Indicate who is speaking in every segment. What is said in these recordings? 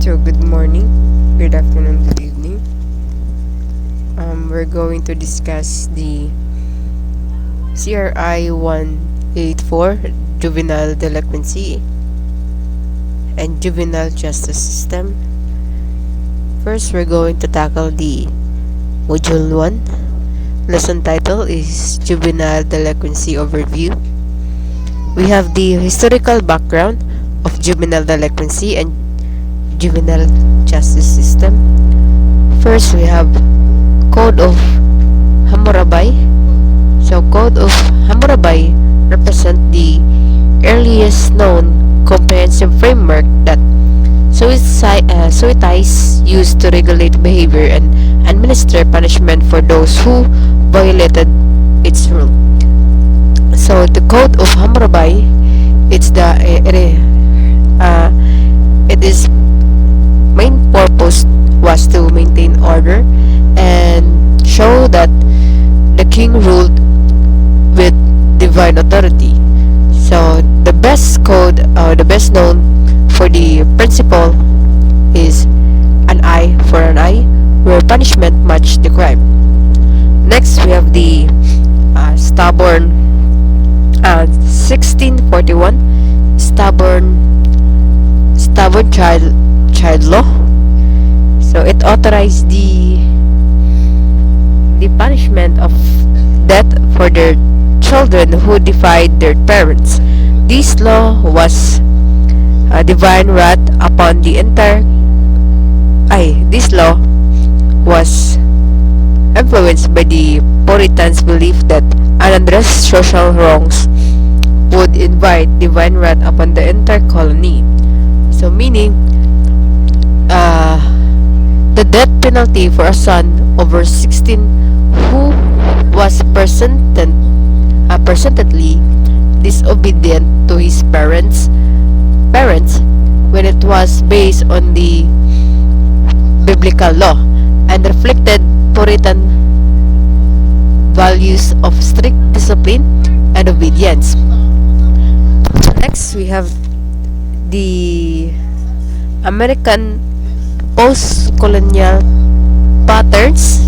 Speaker 1: So good morning, good afternoon, good evening. We're going to discuss the CRI 184 juvenile delinquency and juvenile justice system. First, we're going to tackle the module 1. Lesson title is Juvenile Delinquency Overview. We have the historical background of juvenile delinquency and juvenile justice system. First, we have Code of Hammurabi. So, Code of Hammurabi represent the earliest known comprehensive framework that Sovietites used to regulate behavior and administer punishment for those who violated its rule. So, the Code of Hammurabi, it is main purpose was to maintain order and show that the king ruled with divine authority. So the best known for the principle is an eye for an eye, where punishment matched the crime. Next, we have the stubborn 1641 stubborn child law. So it authorized the punishment of death for their children who defied their parents. This law was a divine wrath upon the entire. This law was influenced by the Puritans' belief that unaddressed social wrongs would invite divine wrath upon the entire colony. So meaning, the death penalty for a son over 16 who was persistently disobedient to his parents when it was based on the biblical law and reflected Puritan values of strict discipline and obedience. Next, we have the American post-colonial patterns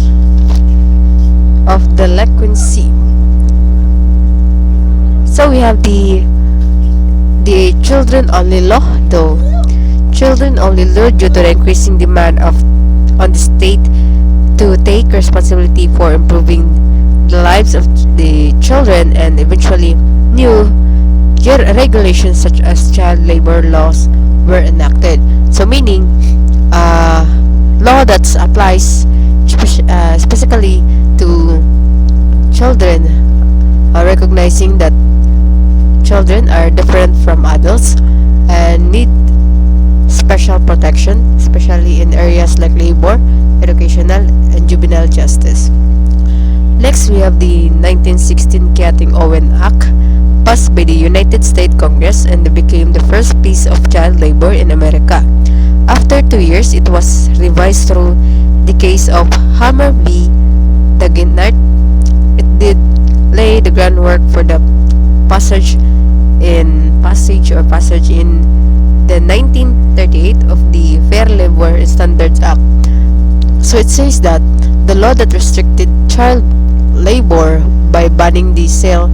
Speaker 1: of delinquency. So we have the children-only law, though children-only law due to the increasing demand on the state to take responsibility for improving the lives of the children, and eventually new regulations such as child labor laws were enacted. So meaning, law that applies specifically to children, recognizing that children are different from adults and need special protection, especially in areas like labor, educational, and juvenile justice. Next, we have the 1916 Keating-Owen Act, passed by the United States Congress, and became the first piece of child labor in America. After 2 years, it was revised through the case of Hammer v. Dagenhart. It did lay the groundwork for the passage in the 1938 of the Fair Labor Standards Act. So it says that the law that restricted child labor by banning the sale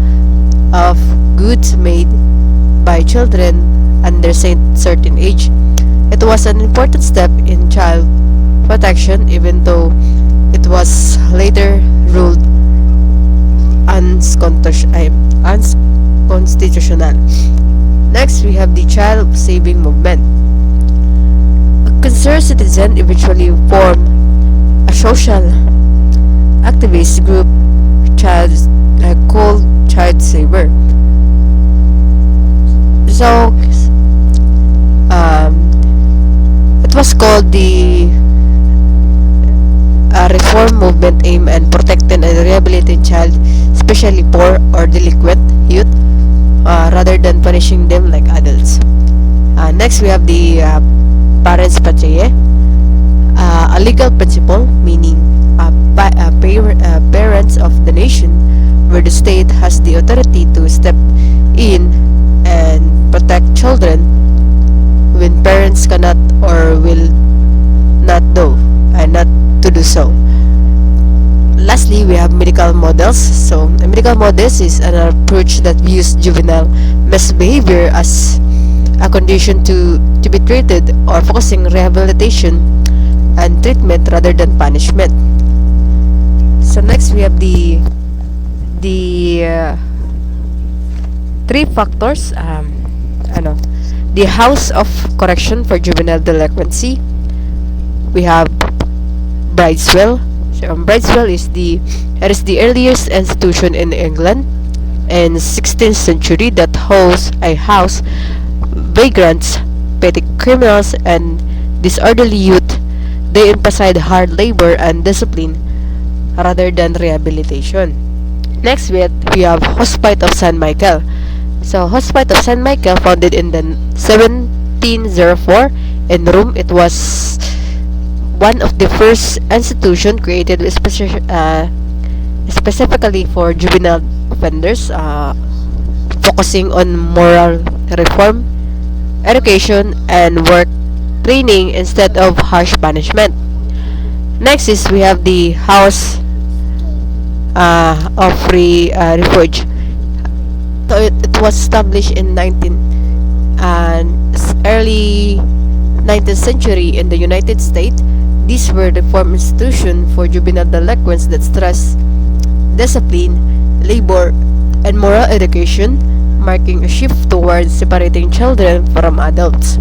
Speaker 1: of goods made by children under certain age. It was an important step in child protection, even though it was later ruled unconstitutional. Next, we have the child saving movement. A concerned citizen eventually formed a social activist group called Child Saver. So it was called the reform movement aimed at protecting and rehabilitating child, especially poor or delinquent youth, rather than punishing them like adults. Next, we have the parents patriae, a legal principle meaning parents of the nation, where the state has the authority to step in and protect children when parents cannot or will models. So medical models is an approach that views juvenile misbehavior as a condition to be treated, or focusing rehabilitation and treatment rather than punishment. So next we have the three factors, the house of correction for juvenile delinquency. We have Brideswell. So Brideswell is the earliest institution in England in 16th century that housed vagrants, petty criminals, and disorderly youth. They emphasized hard labor and discipline rather than rehabilitation. Next we have Hospice of St. Michael. So Hospice of St. Michael, founded in the 1704 in Rome, it was one of the first institution created specifically for juvenile offenders, focusing on moral reform, education, and work training instead of harsh punishment. Next is we have the House of Refuge. So it was established in early 19th century in the United States. These were reform institutions for juvenile delinquents that stress discipline, labor, and moral education, marking a shift towards separating children from adults.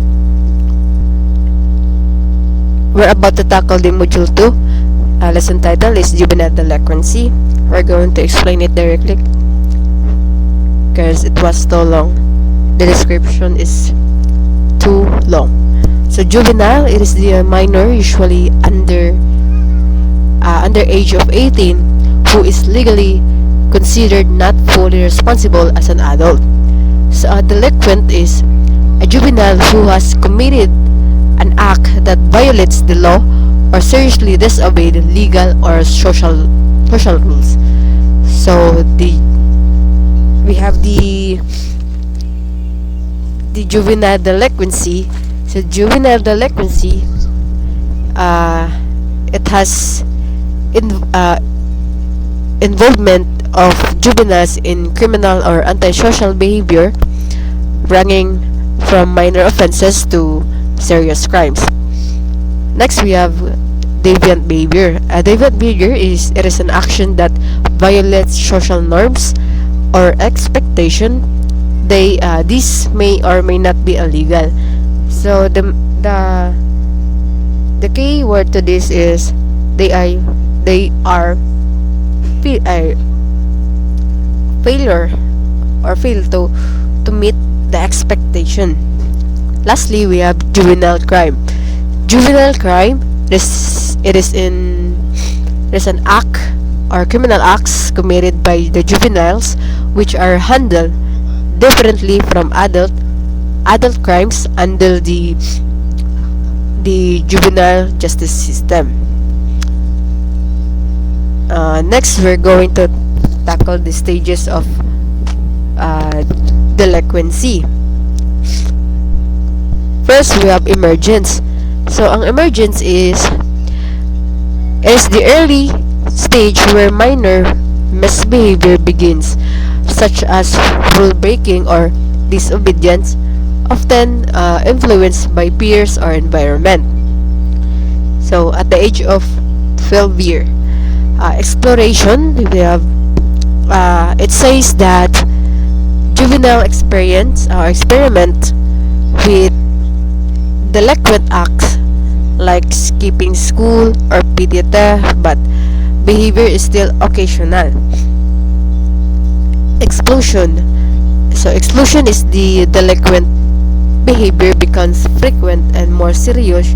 Speaker 1: We're about to tackle the Module 2. Lesson title is Juvenile Delinquency. We're going to explain it directly because it was too long. The description is too long. So juvenile, it is the minor, usually under age of 18, who is legally considered not fully responsible as an adult. So a delinquent is a juvenile who has committed an act that violates the law or seriously disobeyed legal or social rules. So we have the juvenile delinquency. So juvenile delinquency, it has involvement of juveniles in criminal or antisocial behavior, ranging from minor offenses to serious crimes. Next, we have deviant behavior. Deviant behavior is an action that violates social norms or expectation. These may or may not be illegal. So the key word to this is they are failure or fail to meet the expectation. Lastly, we have juvenile crime. Juvenile crime is an act or criminal acts committed by the juveniles which are handled differently from adult crimes under the juvenile justice system. Next, we're going to tackle the stages of delinquency. First, we have emergence. So, ang emergence is the early stage where minor misbehavior begins, such as rule breaking or disobedience, often influenced by peers or environment. So, at the age of 12 years, exploration, we have it says that juvenile experiment with delinquent acts like skipping school or petty theft, but behavior is still occasional. Exclusion. So exclusion is the delinquent behavior becomes frequent and more serious,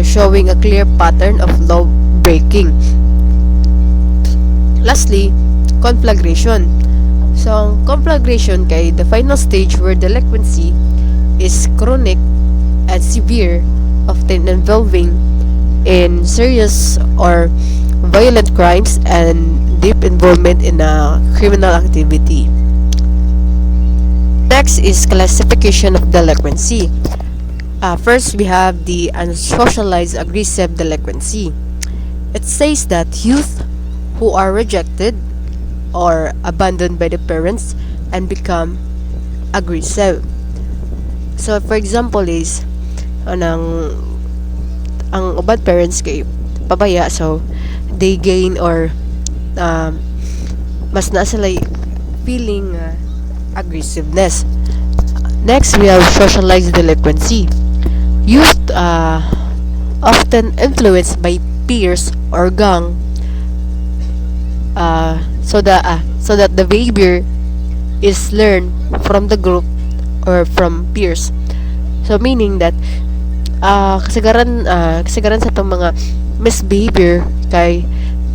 Speaker 1: showing a clear pattern of law breaking. Lastly, conflagration. So conflagration kay the final stage where delinquency is chronic and severe, often involving in serious or violent crimes and deep involvement in a criminal activity. Next is classification of delinquency. First, we have the unsocialized aggressive delinquency. It says that youth who are rejected or abandoned by the parents and become aggressive. So for example is ang ubang parents kay pabaya, so they gain or mas na sila feeling aggressiveness. Next, we have socialized delinquency. Youth often influenced by peers or gang, so that the behavior is learned from the group or from peers. So meaning that kasagaran sa itong mga misbehavior kay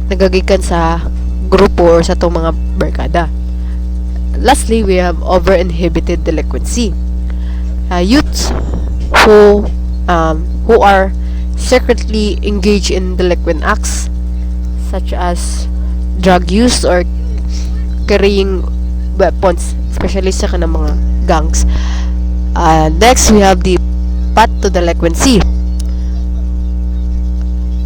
Speaker 1: nagagikan sa grupo or sa itong mga barkada. Lastly, we have over-inhibited delinquency. Youths who are secretly engaged in delinquent acts such as drug use or carrying weapons, especially sa kanang mga gangs. Next, we have the path to delinquency.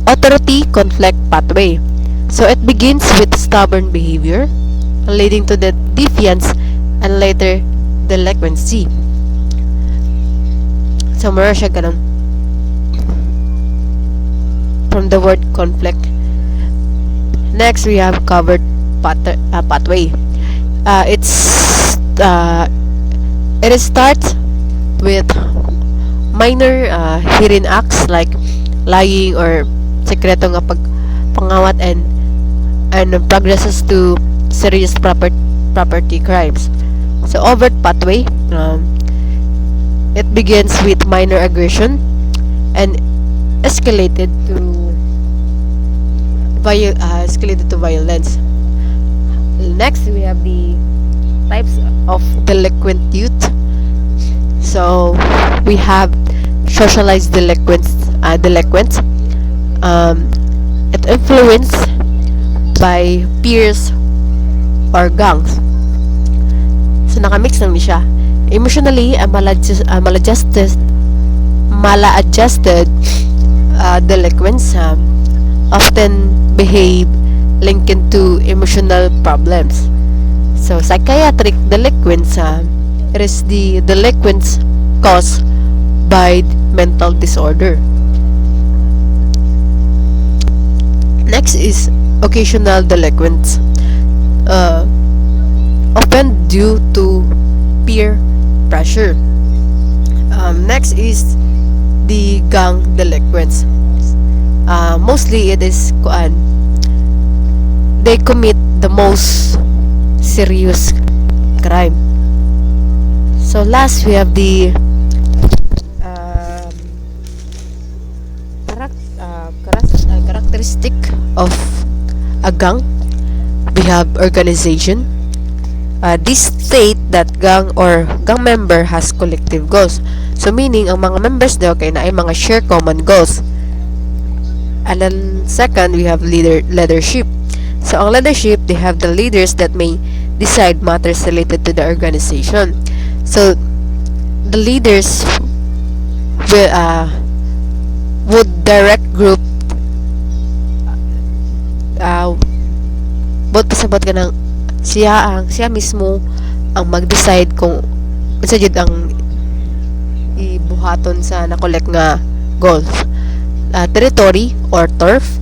Speaker 1: Authority conflict pathway. So it begins with stubborn behavior, leading to the defiance and later delinquency. So meron siya ganun from the word conflict. Next, we have covered pathway. It starts with minor hidden acts like lying or sekreto nga pangawat and progresses to serious property crimes. So overt pathway, it begins with minor aggression and escalated to violence. Next, we have the types of delinquent youth. So we have socialized delinquents. It influenced by peers or gangs. So nakamix lang ni siya. Emotionally, maladjusted delinquents often behave linked to emotional problems. So psychiatric delinquents, it is the delinquents caused by mental disorder. Next is occasional delinquents, often due to peer pressure. Next is the gang delinquents. Mostly it is they commit the most serious crime. So last, we have the characteristic of a gang. We have organization. This state that gang or gang member has collective goals. So meaning ang mga members daw kay naay mga share common goals. And then second, we have leadership. So ang leadership, they have the leaders that may decide matters related to the organization. So the leaders would direct group bot pasabot ka ng siya mismo ang mag-decide kung unsa jud ang ibuhaton sa na-collect nga goals. Territory or turf,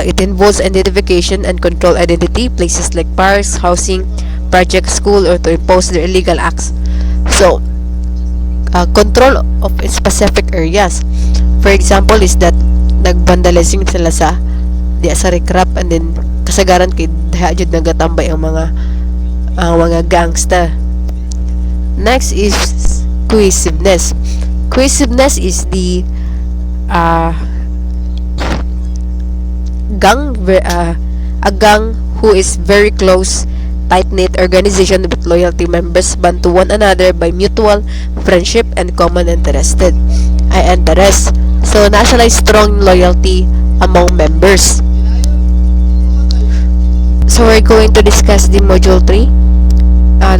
Speaker 1: it involves identification and control identity places like parks, housing, project, school, or to impose their illegal acts. So control of specific areas. For example is that nag-vandalism sila sa recrap, and then kasagaran kay diha jud nagatambay ang mga gangsta. Next is cohesiveness. Cohesiveness is the a gang who is very close, tight-knit organization with loyalty members bound to one another by mutual friendship and common interest. So nasa strong loyalty among members. So we're going to discuss the module 3.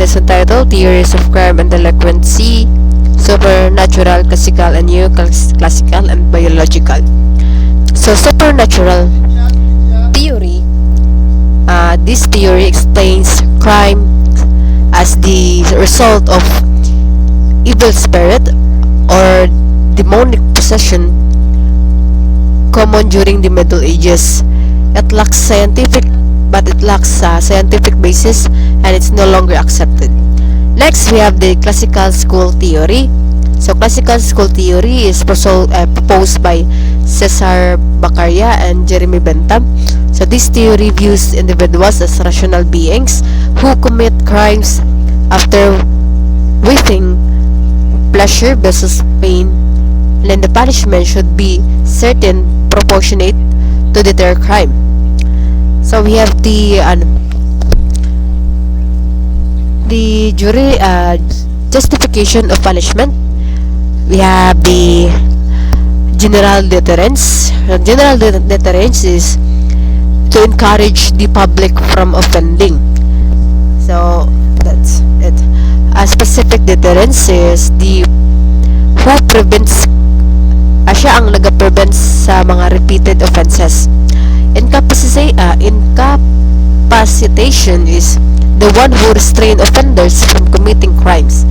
Speaker 1: That's entitled Theories of Crime and Delinquency, Supernatural, Classical, and Neoclassical, and Biological. So supernatural theory This theory explains crime as the result of evil spirit or demonic possession common during the Middle Ages. It lacks scientific basis, and it's no longer accepted. Next, we have the classical school theory. So classical school theory is proposed by Cesar Beccaria and Jeremy Bentham. So this theory views individuals as rational beings who commit crimes after weighing pleasure versus pain, and then the punishment should be certain, proportionate to deter crime. So we have the justification of punishment. We have the general deterrence. General deterrence is to encourage the public from offending. So that's it. A specific deterrence is the who prevents siya ang nag-prevent sa mga repeated offenses. Incapacitation is the one who restrain offenders from committing crimes.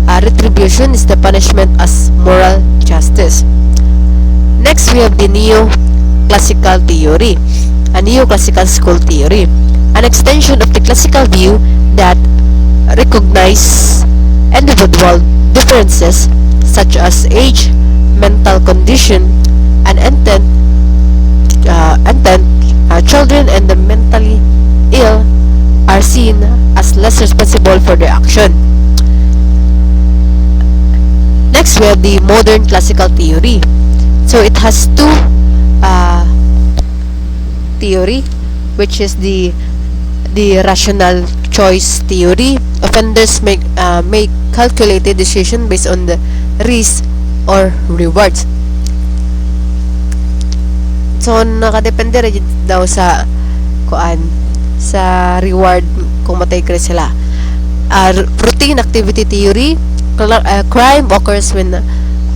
Speaker 1: Retribution is the punishment as moral justice. Next, we have the neoclassical theory, a neoclassical school theory, an extension of the classical view that recognize individual differences such as age, mental condition, and intent. Children and the mentally ill are seen as less responsible for their action. Next, we have the modern classical theory. So it has two theory, which is the rational choice theory. Offenders make calculated decision based on the risk or rewards. So nakadepende rin daw sa reward kung matay ka sila. Routine activity theory. Crime occurs when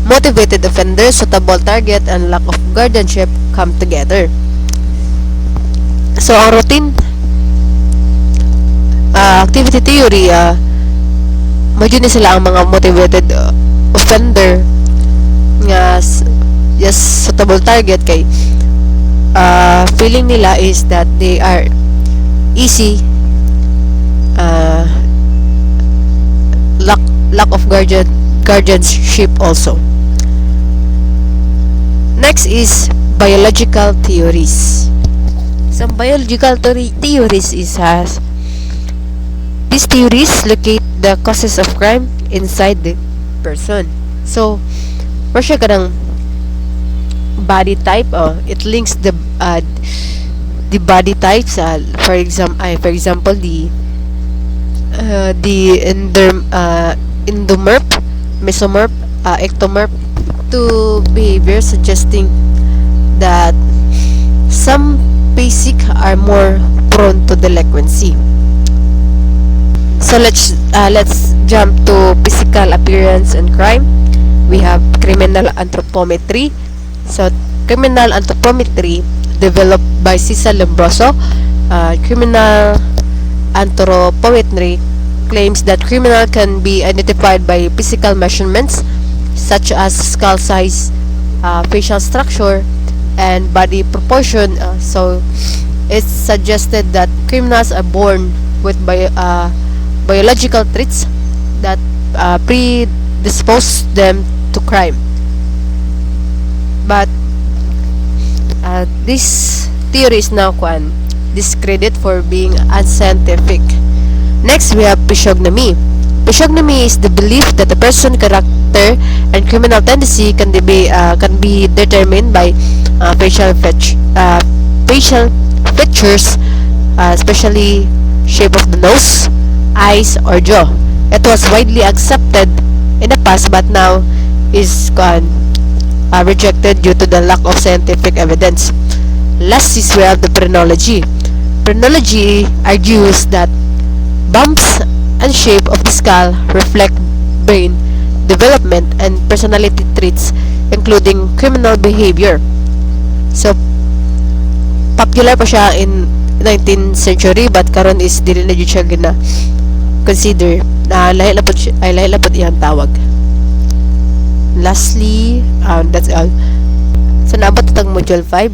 Speaker 1: motivated offenders, suitable target, and lack of guardianship come together. So ang routine activity theory, medyo ni sila ang mga motivated offender nga suitable target kay feeling nila is that they are easy, lack of guardianship also. Next is biological theories. Some biological theories is these theories locate the causes of crime inside the person. So siya kanang body type, it links the body types, for example the endomorph, mesomorph, ectomorph, to behavior, suggesting that some basic are more prone to delinquency. So let's jump to physical appearance and crime. We have criminal anthropometry. So criminal anthropometry, developed by Cesar Lombroso. Criminal anthropometry claims that criminal can be identified by physical measurements such as skull size, facial structure, and body proportion. So it's suggested that criminals are born with biological traits that predispose them to crime. But this theory is now discredited for being unscientific. Next, we have physiognomy. Physiognomy is the belief that a person's character and criminal tendency can be determined by facial features, especially shape of the nose, eyes, or jaw. It was widely accepted in the past, but now is rejected due to the lack of scientific evidence. Last is we have the phrenology. Phrenology argues that bumps and shape of the skull reflect brain development and personality traits, including criminal behavior. So popular pa siya in 19th century, but karon is dili na jud siya gina consider na lahi na pod iyang tawag. Lastly, that's all. So naabot tag module 5,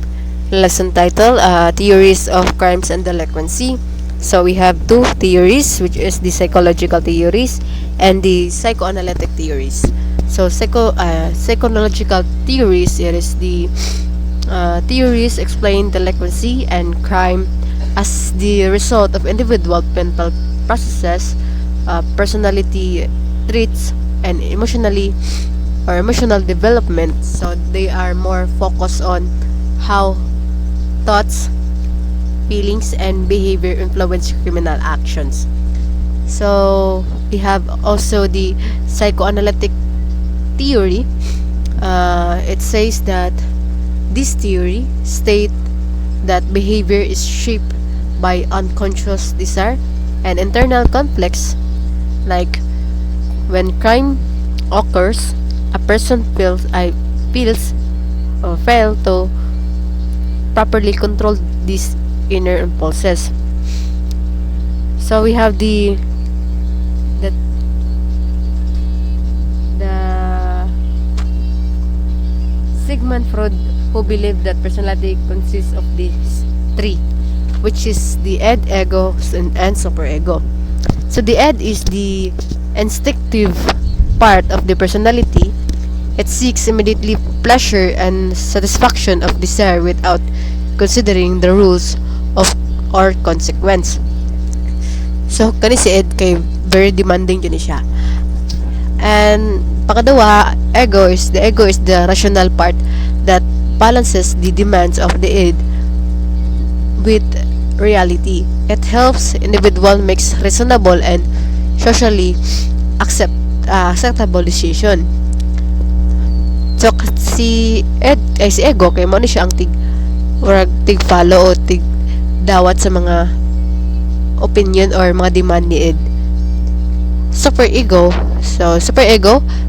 Speaker 1: lesson title, theories of crimes and delinquency. So we have two theories, which is the psychological theories and the psychoanalytic theories. So psychological theories, it is the theories explain delinquency and crime as the result of individual mental processes, personality traits, and emotional development. So they are more focused on how thoughts, feelings, and behavior influence criminal actions. So we have also the psychoanalytic theory. It says that this theory state that behavior is shaped by unconscious desire and internal conflicts. Like when crime occurs, a person feels or fail to properly control these inner impulses. So we have the Sigmund Freud, who believed that personality consists of these three, which is the id, ego, and superego. So the id is the instinctive part of the personality. It seeks immediately pleasure and satisfaction of desire without considering the rules of or consequence. So kani si id kay very demanding yun siya. And pangalawa, the ego is the rational part that balances the demands of the id with reality. It helps individual makes reasonable and socially acceptable decision. So si ego kay mo ni siya ang tig follow o tig dawat sa mga opinion or mga demand ni id. Superego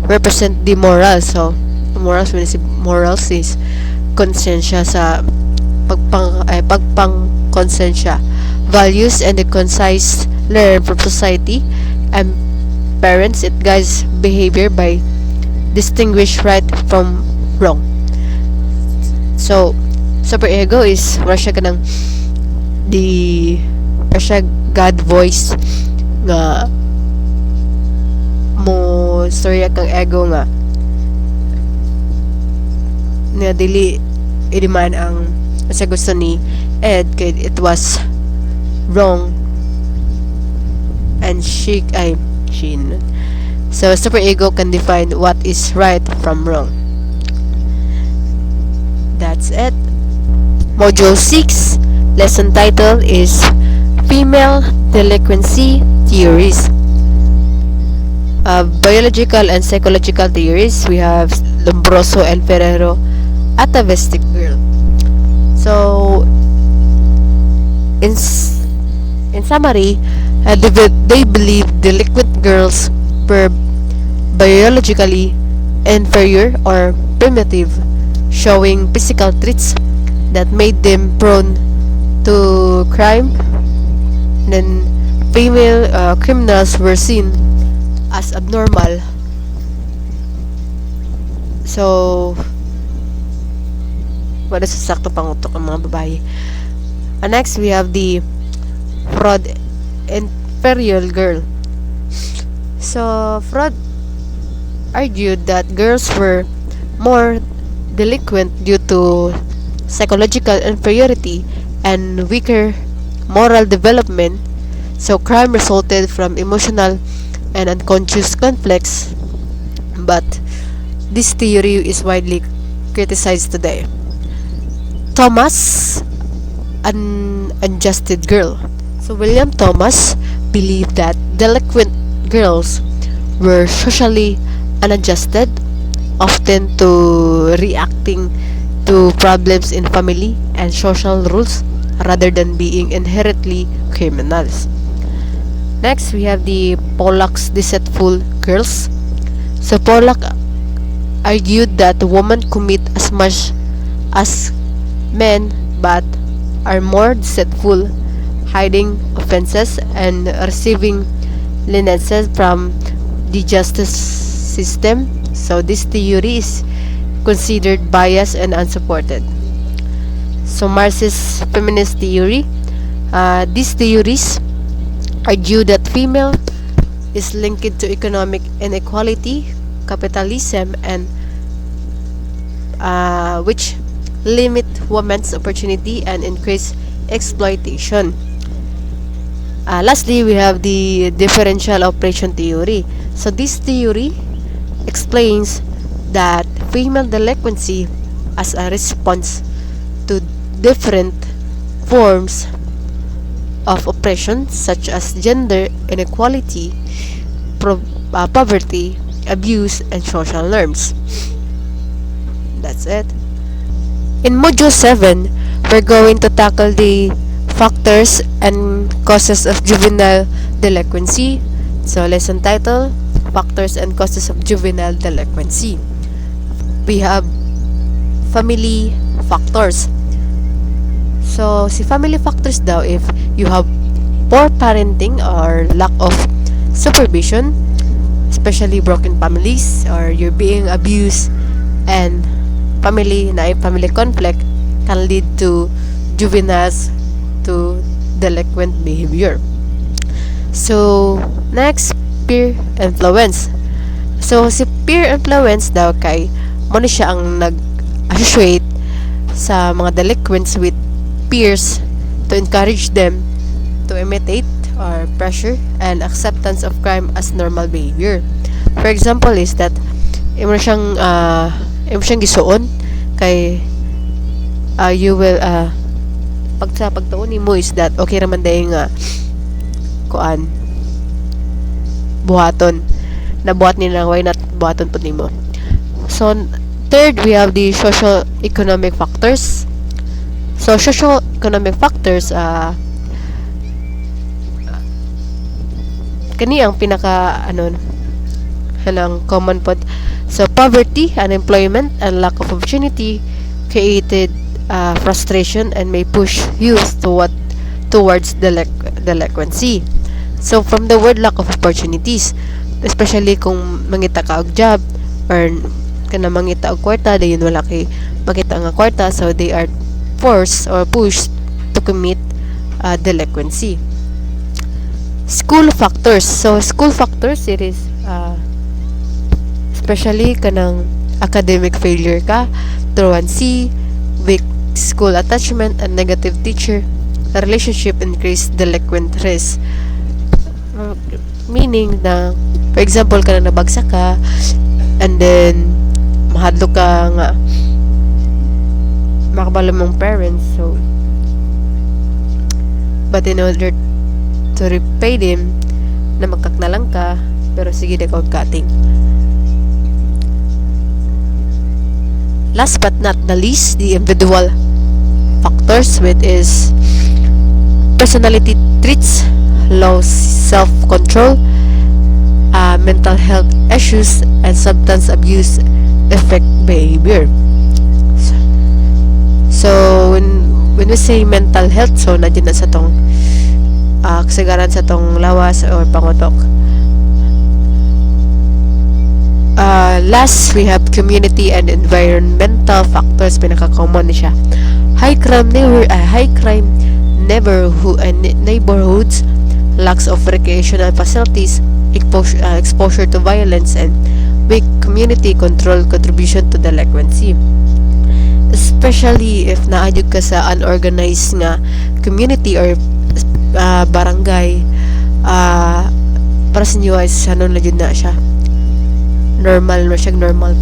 Speaker 1: represent the moral. So morals is konsensya sa pagpang-konsensya, values, and the concise learn from society and parents. It guides behavior by distinguish right from wrong. So superego is Russia kanang Russia God voice nga mo storya kang ego nga na dili idiman ang sa gusto ni ed kay it was wrong and shin. So superego can define what is right from wrong. That's it. Module 6, lesson title is female delinquency theories. Biological and psychological theories, we have Lombroso and Ferrero, atavistic girl. So in summary, they believe delinquent girls were biologically inferior or primitive, showing physical traits that made them prone to crime. Then female criminals were seen as abnormal. So wala sa sakto pangutok ang mga babae. And next we have the Freud inferior girl. So Freud argued that girls were more delinquent due to psychological inferiority and weaker moral development. So crime resulted from emotional and unconscious conflicts, but this theory is widely criticized today. Thomas, an unadjusted girl. So William Thomas believed that delinquent girls were socially unadjusted, often to reacting to problems in family and social rules rather than being inherently criminals. Next, we have the Pollack's deceitful girls. So Pollack argued that women commit as much as men but are more deceitful hiding offenses, and receiving leniency from the justice system. So this theory is considered biased and unsupported. So Marxist feminist theory. These theories argue that female is linked to economic inequality, capitalism, and which limit women's opportunity and increase exploitation. Lastly, we have the differential operation theory. So this theory explains that female delinquency as a response to different forms of oppression such as gender inequality, poverty, abuse, and social norms. That's it. In Module 7, we're going to tackle the factors and causes of juvenile delinquency. So, lesson title, Factors and Causes of Juvenile Delinquency. We have family factors. So, si family factors daw, if you have poor parenting or lack of supervision, especially broken families, or you're being abused, and family conflict can lead to juveniles to delinquent behavior. So, next, peer influence. So, si peer influence daw kay mo na siya ang nag-associate sa mga delinquents with peers to encourage them to imitate or pressure and acceptance of crime as normal behavior. For example is that imo siyang gisuon kay you will pagtuon nimo is that okay raman day nga kuan buhaton nabuhat ni nang why not buhaton pud nimo. So third, we have the social economic factors. So social economic factors kani ang pinaka hanang common pod. So poverty, unemployment, and lack of opportunity created frustration and may push youth towards delinquency. So from the word lack of opportunities, especially kung mangita ka og job or kana mangita og kwarta, dayon wala kay makita nga kwarta, so they are forced or pushed to commit delinquency. School factors. So school factors, it is especially kanang academic failure ka, truancy, weak school attachment, and negative teacher relationship increase delinquent risk. Meaning na, for example, kanang nabagsak ka and then mahadlok ka nga makabalo mong parents, so but in order to repay them na magkak na lang ka, pero sige na cutting. Last but not the least, the individual factors, which is personality traits, low self-control, mental health issues, and substance abuse affect behavior. So when we say mental health, so nandiyan na sa tong kasagaran sa tong lawas or pangutok. Last, we have community and environmental factors. Pinaka-common ni siya. High crime neighborhoods, lacks of recreational facilities, exposure to violence, and weak community control contribution to delinquency. Especially if naayog ka sa unorganized nga community or barangay, para sa inyo ay sanon na yun na siya. Normal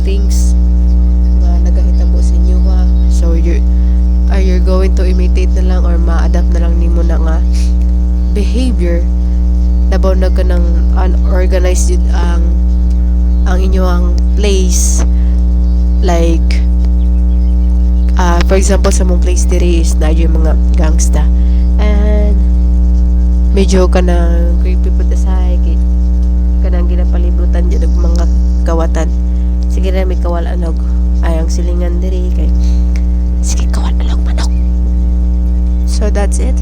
Speaker 1: things na nagahitabo sa inyo ha. So you're going to imitate na lang or ma-adapt na lang nimo na nga behavior labaw na ka ng unorganized yun ang inyong place, like for example sa mong place diri is na yung mga gangsta and medyo ka na creepy po tasay kay kanang ginapalibutan dyan ng mga kawatan. Sige na may kawal anog ayang silingan diri kay sige kawal anog manok. So that's it.